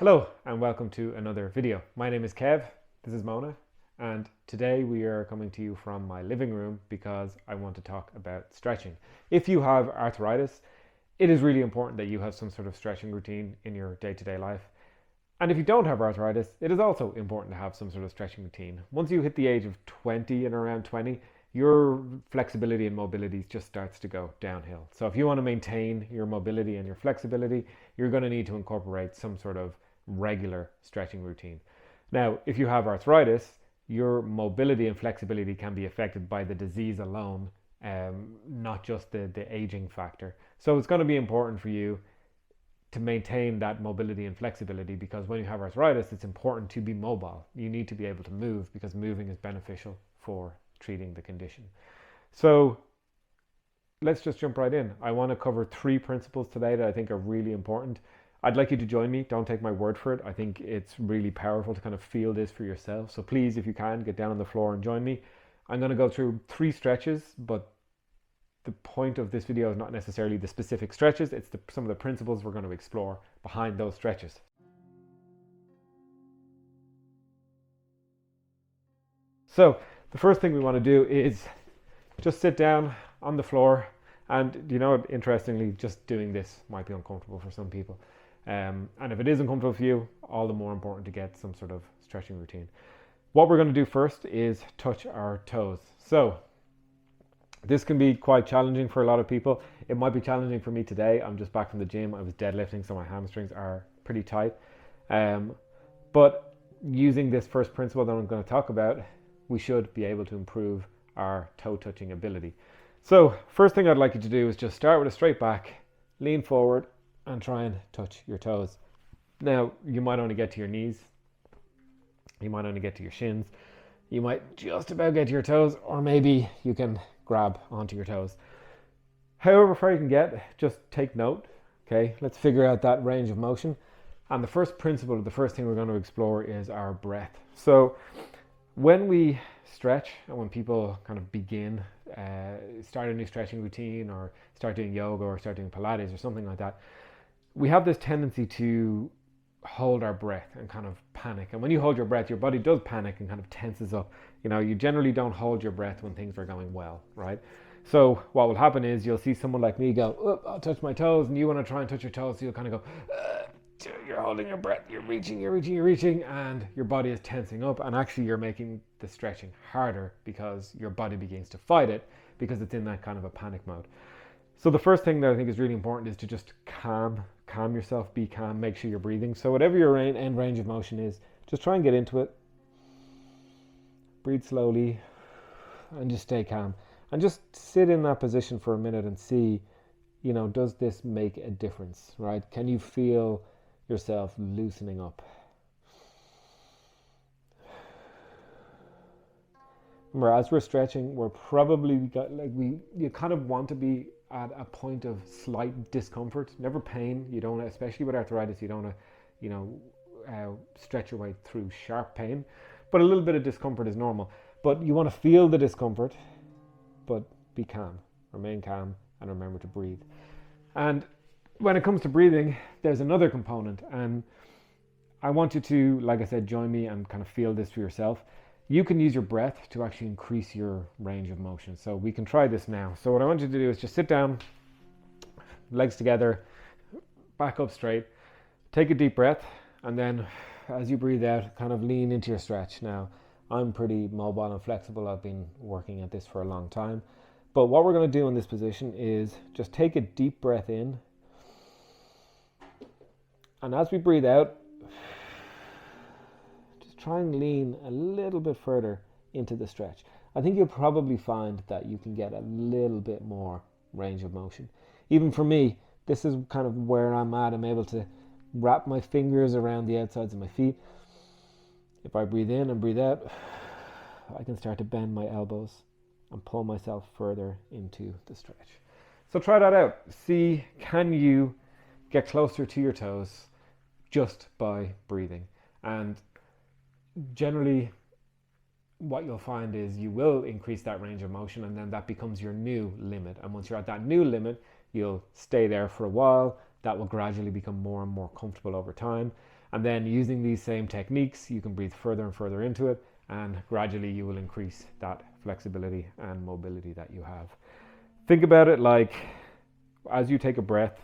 Hello and welcome to another video. My name is Kev, this is Mona, and today we are coming to you from my living room because I want to talk about stretching. If you have arthritis, it is really important that you have some sort of stretching routine in your day-to-day life. And if you don't have arthritis, it is also important to have some sort of stretching routine. Once you hit the age of 20 and around 20, your flexibility and mobility just starts to go downhill. So if you want to maintain your mobility and your flexibility, you're going to need to incorporate some sort of regular stretching routine. Now, if you have arthritis, your mobility and flexibility can be affected by the disease alone, not just the aging factor. So it's going to be important for you to maintain that mobility and flexibility, because when you have arthritis, it's important to be mobile. You need to be able to move because moving is beneficial for treating the condition. So let's just jump right in. I want to cover 3 principles today that I think are really important. I'd like you to join me. Don't take my word for it. I think it's really powerful to kind of feel this for yourself. So please, if you can, get down on the floor and join me. I'm going to go through 3 stretches, but the point of this video is not necessarily the specific stretches. It's some of the principles we're going to explore behind those stretches. So the first thing we want to do is just sit down on the floor. And you know, interestingly, just doing this might be uncomfortable for some people. And if it is uncomfortable for you, all the more important to get some sort of stretching routine. What we're going to do first is touch our toes. So this can be quite challenging for a lot of people. It might be challenging for me today. I'm just back from the gym. I was deadlifting, so my hamstrings are pretty tight. But using this first principle that I'm going to talk about, we should be able to improve our toe touching ability. So first thing I'd like you to do is just start with a straight back, lean forward, and try and touch your toes. Now, you might only get to your knees. You might only get to your shins. You might just about get to your toes, or maybe you can grab onto your toes. However far you can get, just take note. Okay, let's figure out that range of motion. And the first principle, the first thing we're going to explore is our breath. So when we stretch, and when people kind of begin, start a new stretching routine, or start doing yoga, or start doing Pilates, or something like that, we have this tendency to hold our breath and kind of panic. And when you hold your breath, your body does panic and kind of tenses up. You know, you generally don't hold your breath when things are going well, right? So what will happen is you'll see someone like me go, oh, I'll touch my toes, and you want to try and touch your toes, so you'll kind of go, you're holding your breath, you're reaching, and your body is tensing up, and actually you're making the stretching harder because your body begins to fight it because it's in that kind of a panic mode. So the first thing that I think is really important is to just calm yourself, be calm, make sure you're breathing. So whatever your end range of motion is, just try and get into it. Breathe slowly and just stay calm. And just sit in that position for a minute and see, you know, does this make a difference, right? Can you feel yourself loosening up? Remember, as we're stretching, we're probably you kind of want to be at a point of slight discomfort, never pain. You don't, especially with arthritis, you don't want to, stretch your way through sharp pain, but a little bit of discomfort is normal. But you want to feel the discomfort, but be calm, remain calm, and remember to breathe. And when it comes to breathing, there's another component, and I want you to, like I said, join me and kind of feel this for yourself. You can use your breath to actually increase your range of motion. So we can try this now. So what I want you to do is just sit down, legs together, back up straight, take a deep breath, and then as you breathe out, kind of lean into your stretch. Now, I'm pretty mobile and flexible. I've been working at this for a long time. But what we're going to do in this position is just take a deep breath in. And as we breathe out, try and lean a little bit further into the stretch. I think you'll probably find that you can get a little bit more range of motion. Even for me, this is kind of where I'm at. I'm able to wrap my fingers around the outsides of my feet. If I breathe in and breathe out, I can start to bend my elbows and pull myself further into the stretch. So try that out. See, can you get closer to your toes just by breathing? And generally, what you'll find is you will increase that range of motion, and then that becomes your new limit. And once you're at that new limit, you'll stay there for a while. That will gradually become more and more comfortable over time. And then using these same techniques, you can breathe further and further into it, and gradually you will increase that flexibility and mobility that you have. Think about it like as you take a breath,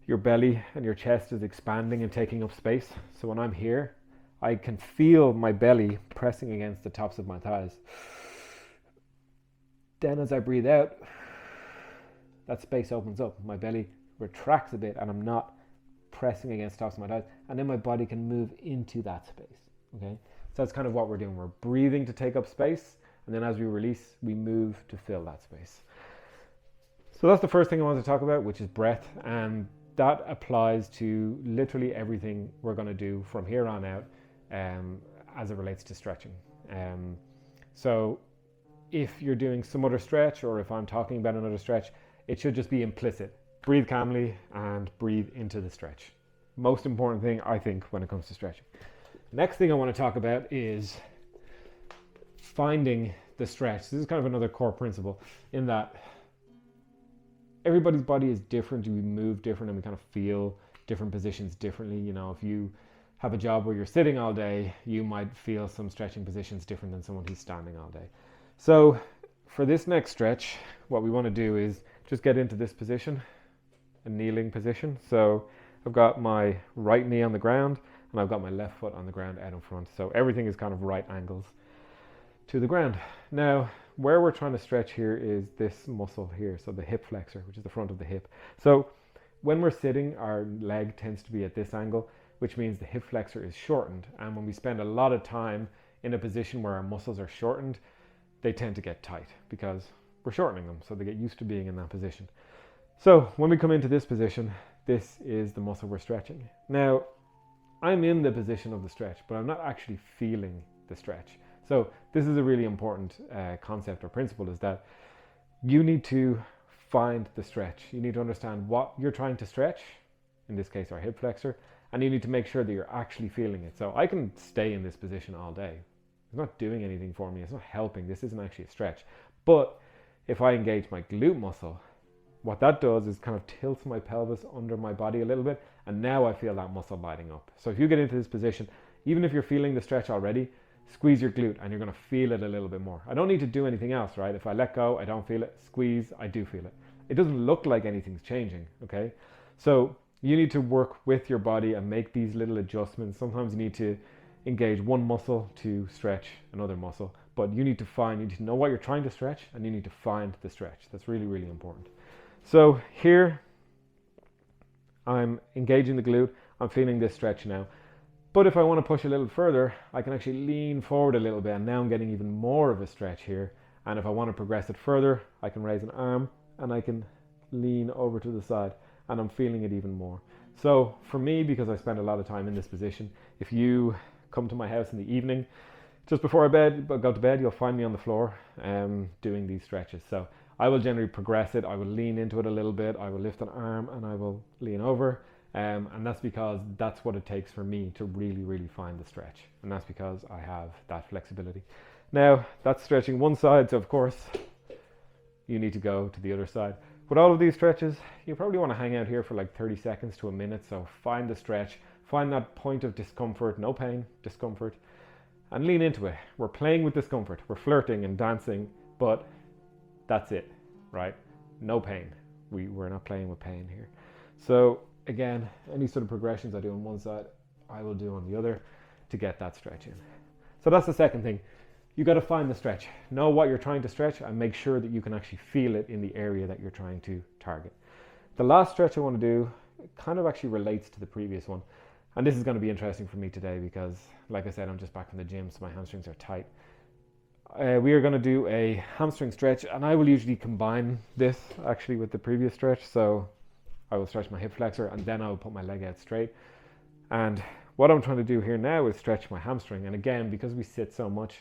your belly and your chest is expanding and taking up space. So when I'm here, I can feel my belly pressing against the tops of my thighs. Then as I breathe out, that space opens up. My belly retracts a bit and I'm not pressing against the tops of my thighs. And then my body can move into that space. Okay? So that's kind of what we're doing. We're breathing to take up space. And then as we release, we move to fill that space. So that's the first thing I want to talk about, which is breath. And that applies to literally everything we're going to do from here on out as it relates to stretching. So if you're doing some other stretch, or if I'm talking about another stretch, it should just be implicit. Breathe calmly and breathe into the stretch. Most important thing, I think, when it comes to stretching. Next thing I want to talk about is finding the stretch. This is kind of another core principle in that everybody's body is different. We move different and we kind of feel different positions differently. You know, if you have a job where you're sitting all day, you might feel some stretching positions different than someone who's standing all day. So for this next stretch, what we want to do is just get into this position, a kneeling position. So I've got my right knee on the ground and I've got my left foot on the ground out in front. So everything is kind of right angles to the ground. Now, where we're trying to stretch here is this muscle here, so the hip flexor, which is the front of the hip. So when we're sitting, our leg tends to be at this angle, which means the hip flexor is shortened. And when we spend a lot of time in a position where our muscles are shortened, they tend to get tight because we're shortening them, so they get used to being in that position. So when we come into this position, this is the muscle we're stretching. Now, I'm in the position of the stretch, but I'm not actually feeling the stretch. So this is a really important concept or principle, is that you need to find the stretch. You need to understand what you're trying to stretch, in this case our hip flexor, and you need to make sure that you're actually feeling it. So I can stay in this position all day. It's not doing anything for me. It's not helping. This isn't actually a stretch. But if I engage my glute muscle, what that does is kind of tilts my pelvis under my body a little bit, and now I feel that muscle lighting up. So if you get into this position, even if you're feeling the stretch already, squeeze your glute and you're going to feel it a little bit more. I don't need to do anything else, right? If I let go, I don't feel it. Squeeze, I do feel it. It doesn't look like anything's changing, okay? So you need to work with your body and make these little adjustments. Sometimes you need to engage one muscle to stretch another muscle, but you need to know what you're trying to stretch, and you need to find the stretch. That's really, really important. So here, I'm engaging the glute. I'm feeling this stretch now. But if I want to push a little further, I can actually lean forward a little bit, and now I'm getting even more of a stretch here. And if I want to progress it further, I can raise an arm and I can lean over to the side, and I'm feeling it even more. So for me, because I spend a lot of time in this position, if you come to my house in the evening, just before I go to bed, you'll find me on the floor doing these stretches. So I will generally progress it. I will lean into it a little bit. I will lift an arm and I will lean over. And that's because that's what it takes for me to really, really find the stretch. And that's because I have that flexibility. Now, that's stretching one side, so of course, you need to go to the other side. With all of these stretches, you probably want to hang out here for like 30 seconds to a minute. So find the stretch, find that point of discomfort, no pain, discomfort, and lean into it. We're playing with discomfort. We're flirting and dancing, but that's it, right? No pain. We're not playing with pain here. So again, any sort of progressions I do on one side, I will do on the other to get that stretch in. So that's the second thing. You got to find the stretch. Know what you're trying to stretch and make sure that you can actually feel it in the area that you're trying to target. The last stretch I want to do kind of actually relates to the previous one. And this is going to be interesting for me today because, like I said, I'm just back from the gym, so my hamstrings are tight. We are going to do a hamstring stretch, and I will usually combine this actually with the previous stretch. So I will stretch my hip flexor and then I will put my leg out straight. And what I'm trying to do here now is stretch my hamstring. And again, because we sit so much,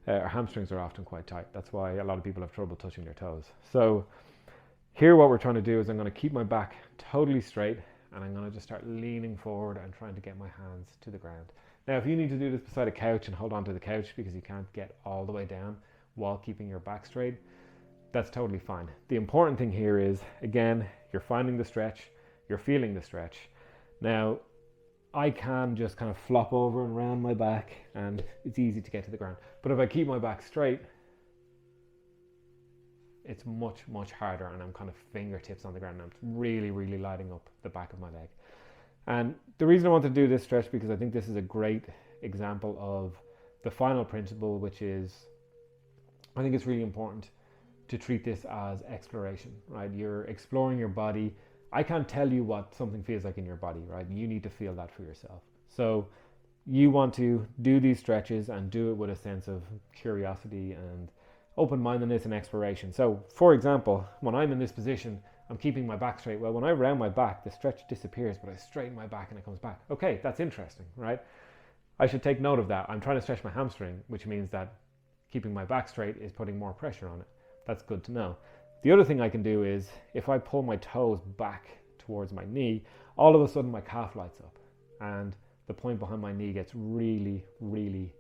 our hamstrings are often quite tight. That's why a lot of people have trouble touching their toes. So here what we're trying to do is I'm going to keep my back totally straight, and I'm going to just start leaning forward and trying to get my hands to the ground. Now, if you need to do this beside a couch and hold on to the couch because you can't get all the way down while keeping your back straight, that's totally fine. The important thing here is, again, you're finding the stretch, you're feeling the stretch. Now, I can just kind of flop over and round my back and it's easy to get to the ground. But if I keep my back straight, it's much, much harder, and I'm kind of fingertips on the ground, and I'm really, really lighting up the back of my leg. And the reason I want to do this stretch, because I think this is a great example of the final principle, which is, I think it's really important to treat this as exploration, right? You're exploring your body. I can't tell you what something feels like in your body, right? You need to feel that for yourself. So you want to do these stretches and do it with a sense of curiosity and open-mindedness and exploration. So for example, when I'm in this position, I'm keeping my back straight. Well, when I round my back, the stretch disappears, but I straighten my back and it comes back. Okay, that's interesting, right? I should take note of that. I'm trying to stretch my hamstring, which means that keeping my back straight is putting more pressure on it. That's good to know. The other thing I can do is, if I pull my toes back towards my knee, all of a sudden my calf lights up and the point behind my knee gets really, really,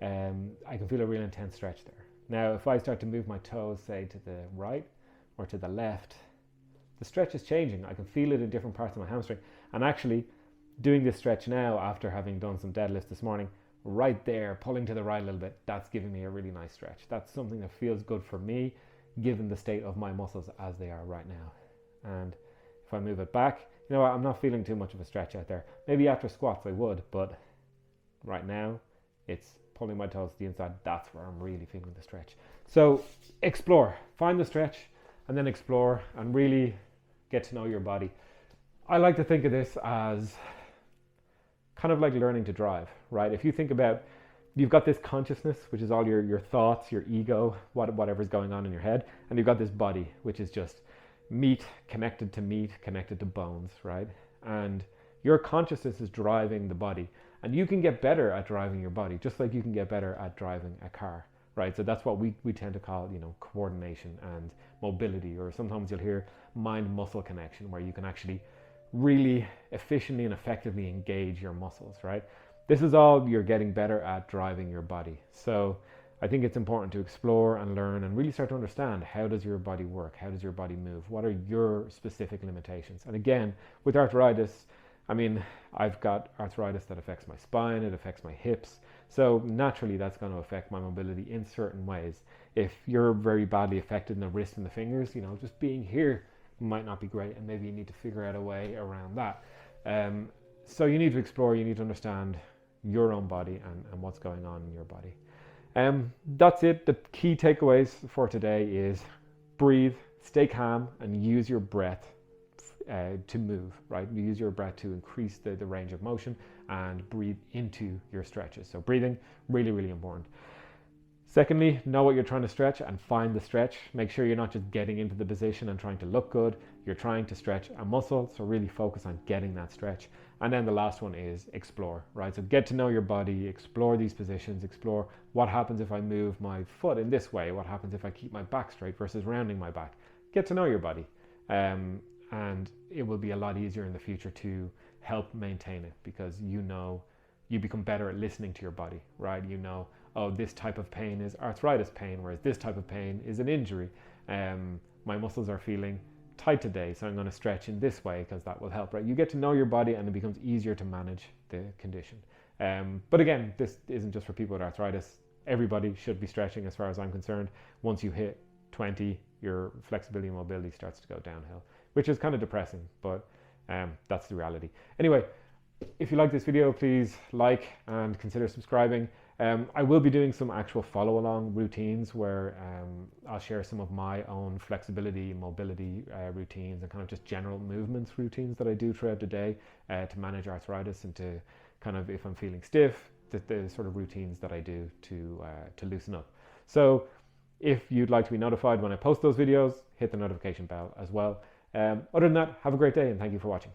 I can feel a real intense stretch there. Now, if I start to move my toes, say, to the right or to the left, the stretch is changing. I can feel it in different parts of my hamstring. And actually, doing this stretch now, after having done some deadlifts this morning, right there, pulling to the right a little bit, that's giving me a really nice stretch. That's something that feels good for me, given the state of my muscles as they are right now. And if I move it back, you know what, I'm not feeling too much of a stretch out there. Maybe after squats I would, but right now, it's pulling my toes to the inside. That's where I'm really feeling the stretch. So explore, find the stretch, and then explore and really get to know your body. I like to think of this as kind of like learning to drive, right? If you think about, you've got this consciousness, which is all your thoughts, your ego, whatever's going on in your head, and you've got this body, which is just meat, connected to bones, right? And your consciousness is driving the body. And you can get better at driving your body, just like you can get better at driving a car, right? So that's what we tend to call, coordination and mobility, or sometimes you'll hear mind-muscle connection, where you can actually really efficiently and effectively engage your muscles, right? This is all you're getting better at driving your body. So I think it's important to explore and learn and really start to understand, how does your body work? How does your body move? What are your specific limitations? And again, with arthritis, I mean, I've got arthritis that affects my spine, it affects my hips. So naturally that's going to affect my mobility in certain ways. If you're very badly affected in the wrist and the fingers, just being here might not be great, and maybe you need to figure out a way around that. So you need to explore, you need to understand your own body and what's going on in your body. That's it. The key takeaways for today is breathe, stay calm, and use your breath to move, right? Use your breath to increase the range of motion and breathe into your stretches. So breathing, really, really important. Secondly, know what you're trying to stretch and find the stretch. Make sure you're not just getting into the position and trying to look good. You're trying to stretch a muscle, so really focus on getting that stretch. And then the last one is explore, right? So get to know your body, explore these positions, explore what happens if I move my foot in this way, what happens if I keep my back straight versus rounding my back. Get to know your body. And it will be a lot easier in the future to help maintain it, because you become better at listening to your body, right? Oh, this type of pain is arthritis pain, whereas this type of pain is an injury. My muscles are feeling tight today, so I'm going to stretch in this way because that will help, right? You get to know your body and it becomes easier to manage the condition. But again, this isn't just for people with arthritis. Everybody should be stretching as far as I'm concerned. Once you hit 20, your flexibility and mobility starts to go downhill, which is kind of depressing, but that's the reality. Anyway, if you like this video, please like and consider subscribing. I will be doing some actual follow-along routines where I'll share some of my own flexibility, mobility routines, and kind of just general movements routines that I do throughout the day to manage arthritis, and to kind of, if I'm feeling stiff, the sort of routines that I do to loosen up. So if you'd like to be notified when I post those videos, hit the notification bell as well. Other than that, have a great day and thank you for watching.